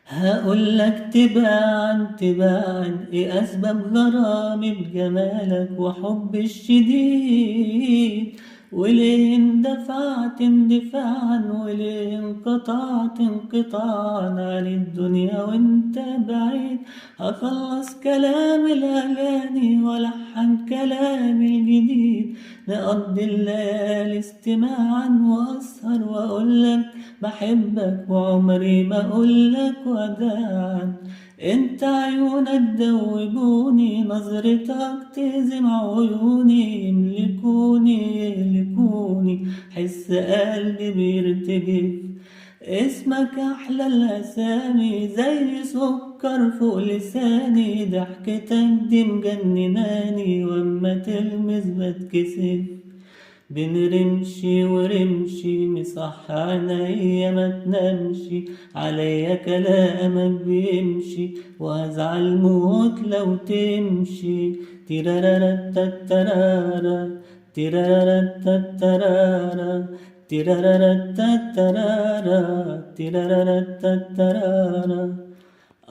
هقولك تباعا تباعا ايه اسباب غرامي بجمالك وحب الشديد، وليه اندفعت اندفاعا وليه انقطعت انقطاعا عن الدنيا وانت بعيد. هخلص كلام الاغاني والحن كلامي الجديد، نقضي الليالي استماعا واسهر واقولك بحبك وعمري ما اقولك وداعا. انت عيونك دوبوني، نظرتك تهزم عيوني، يملكوني يهلكوني، حس قلبي بيرتجف. اسمك احلى الاسامي زي سكر فوق لساني، ضحكتك دي مجنناني واما تلمس بتكسف. بين رمشي ورمشي مصح عينيا ما تنامشي، عليا كلامك بيمشي وازعل موت لو تمشي. تيرارارا تاتارارا، تيرارارا تاتارارا، تيرارارا تاتارارا، تيرارارا تاتارارا.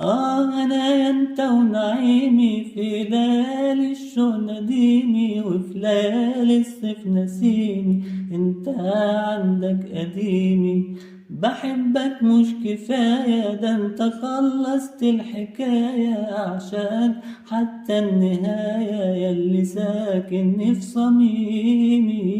أنا يا أنت ونعيمي في ليالي الشوق نديمي، وفي ليالي الصيف نسيمي أنت عندك قديمي. بحبك مش كفاية ده أنت خلصت الحكاية، عشان حتى النهاية ياللي ساكن في صميمي.